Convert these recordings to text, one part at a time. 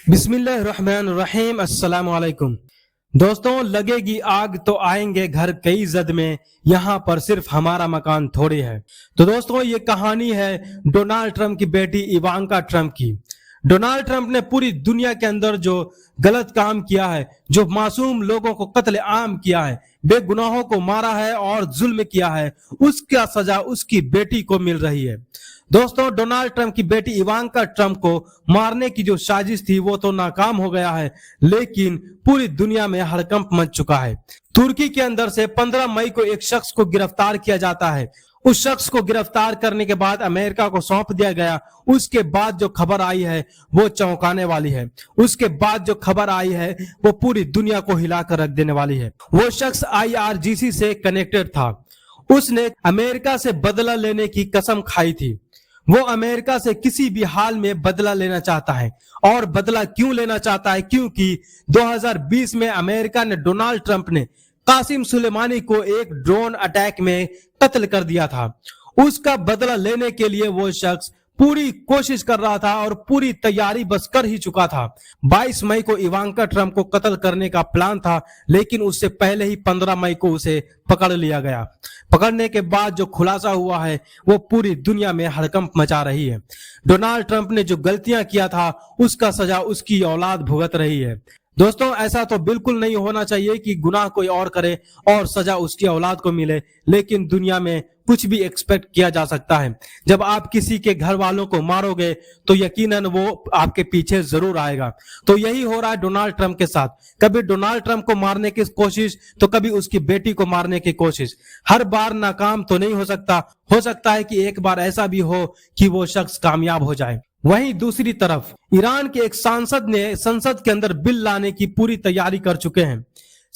बिस्मिल्लाहिर्रहमानिर्रहीम। अस्सलाम वालेकुम। दोस्तों, लगेगी आग तो आएंगे घर कई जद में, यहाँ पर सिर्फ हमारा मकान थोड़ी है। तो दोस्तों, ये कहानी है डोनाल्ड ट्रंप की बेटी इवांका ट्रंप की। डोनाल्ड ट्रंप ने पूरी दुनिया के अंदर जो गलत काम किया है, जो मासूम लोगों को कत्ले आम किया है, बेगुनाहों को मारा है और जुल्म किया है, उसका सजा उसकी बेटी को मिल रही है। दोस्तों, डोनाल्ड ट्रंप की बेटी इवांका ट्रंप को मारने की जो साजिश थी वो तो नाकाम हो गया है, लेकिन पूरी दुनिया में हड़कंप मच चुका है। तुर्की के अंदर से 15 मई को एक शख्स को गिरफ्तार किया जाता है। उस शख्स को गिरफ्तार करने के बाद अमेरिका को सौंप दिया गया। उसके बाद जो खबर आई है वो चौंकाने वाली है। उसके बाद जो खबर आई है वो पूरी दुनिया को हिलाकर रख देने वाली है। वो शख्स IRGC से कनेक्टेड था। उसने अमेरिका से बदला लेने की कसम खाई थी। वो अमेरिका से किसी भी हाल में बदला लेना चाहता है। और बदला क्यों लेना चाहता है? क्योंकि 2020 में अमेरिका ने, डोनाल्ड ट्रंप ने कासिम सुलेमानी को एक ड्रोन अटैक में कत्ल कर दिया था। उसका बदला लेने के लिए वो शख्स पूरी कोशिश कर रहा था और पूरी तैयारी बस कर ही चुका था। 22 मई को इवांका ट्रंप को कत्ल करने का प्लान था, लेकिन उससे पहले ही 15 मई को उसे पकड़ लिया गया। पकड़ने के बाद जो खुलासा हुआ है वो पूरी दुनिया में हड़कंप मचा रही है। डोनाल्ड ट्रंप ने जो गलतियां किया था उसका सजा उसकी औलाद भुगत रही है। दोस्तों, ऐसा तो बिल्कुल नहीं होना चाहिए कि गुनाह कोई और करे और सजा उसकी औलाद को मिले, लेकिन दुनिया में कुछ भी एक्सपेक्ट किया जा सकता है। जब आप किसी के घर वालों को मारोगे तो यकीनन वो आपके पीछे जरूर आएगा। तो यही हो रहा है डोनाल्ड ट्रंप के साथ। कभी डोनाल्ड ट्रंप को मारने की कोशिश तो कभी उसकी बेटी को मारने की कोशिश। हर बार नाकाम तो नहीं हो सकता है कि एक बार ऐसा भी हो कि वो शख्स कामयाब हो जाए। वहीं दूसरी तरफ ईरान के एक सांसद ने संसद के अंदर बिल लाने की पूरी तैयारी कर चुके हैं।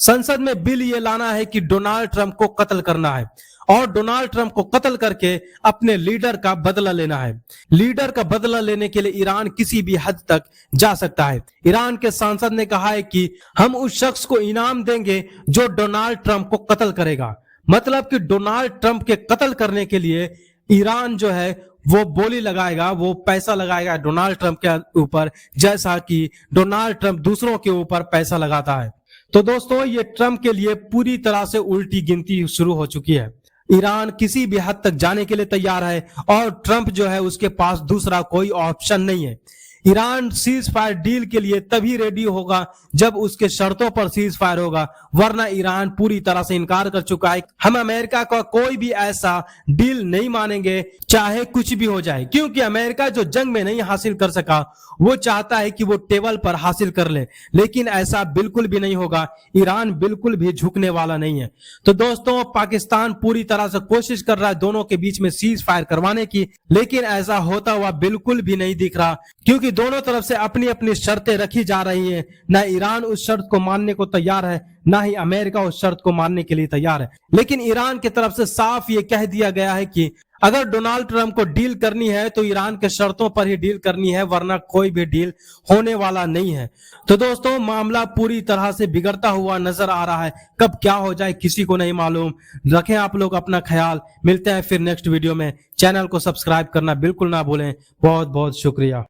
संसद में बिल ये लाना है कि डोनाल्ड ट्रंप को कत्ल करना है और डोनाल्ड ट्रंप को कत्ल करके अपने लीडर का बदला लेना है। लीडर का बदला लेने के लिए ईरान किसी भी हद तक जा सकता है। ईरान के सांसद ने कहा है कि हम उस शख्स को इनाम देंगे जो डोनाल्ड ट्रंप को कत्ल करेगा। मतलब कि डोनाल्ड ट्रंप के कत्ल करने के लिए ईरान जो है वो बोली लगाएगा, वो पैसा लगाएगा डोनाल्ड ट्रंप के ऊपर, जैसा कि डोनाल्ड ट्रंप दूसरों के ऊपर पैसा लगाता है। तो दोस्तों, ये ट्रंप के लिए पूरी तरह से उल्टी गिनती शुरू हो चुकी है। ईरान किसी भी हद तक जाने के लिए तैयार है और ट्रंप जो है उसके पास दूसरा कोई ऑप्शन नहीं है। ईरान सीज फायर डील के लिए तभी रेडी होगा जब उसके शर्तों पर सीज फायर होगा, वरना ईरान पूरी तरह से इनकार कर चुका है। हम अमेरिका का कोई भी ऐसा डील नहीं मानेंगे, चाहे कुछ भी हो जाए, क्योंकि अमेरिका जो जंग में नहीं हासिल कर सका वो चाहता है कि वो टेबल पर हासिल कर ले, लेकिन ऐसा बिल्कुल भी नहीं होगा। ईरान बिल्कुल भी झुकने वाला नहीं है। तो दोस्तों, पाकिस्तान पूरी तरह से कोशिश कर रहा है दोनों के बीच में सीज फायर करवाने की, लेकिन ऐसा होता हुआ बिल्कुल भी नहीं दिख रहा, क्योंकि दोनों तरफ से अपनी अपनी शर्तें रखी जा रही हैं। ना ईरान उस शर्त को मानने को तैयार है, ना ही अमेरिका उस शर्त को मानने के लिए तैयार है। लेकिन ईरान की तरफ से साफ ये कह दिया गया है कि अगर डोनाल्ड ट्रंप को डील करनी है तो ईरान के शर्तों पर ही डील करनी है, वरना कोई भी डील होने वाला नहीं है। तो दोस्तों, मामला पूरी तरह से बिगड़ता हुआ नजर आ रहा है। कब क्या हो जाए किसी को नहीं मालूम। रखें आप लोग अपना ख्याल। मिलते हैं फिर नेक्स्ट वीडियो में। चैनल को सब्सक्राइब करना बिल्कुल ना भूलें। बहुत बहुत शुक्रिया।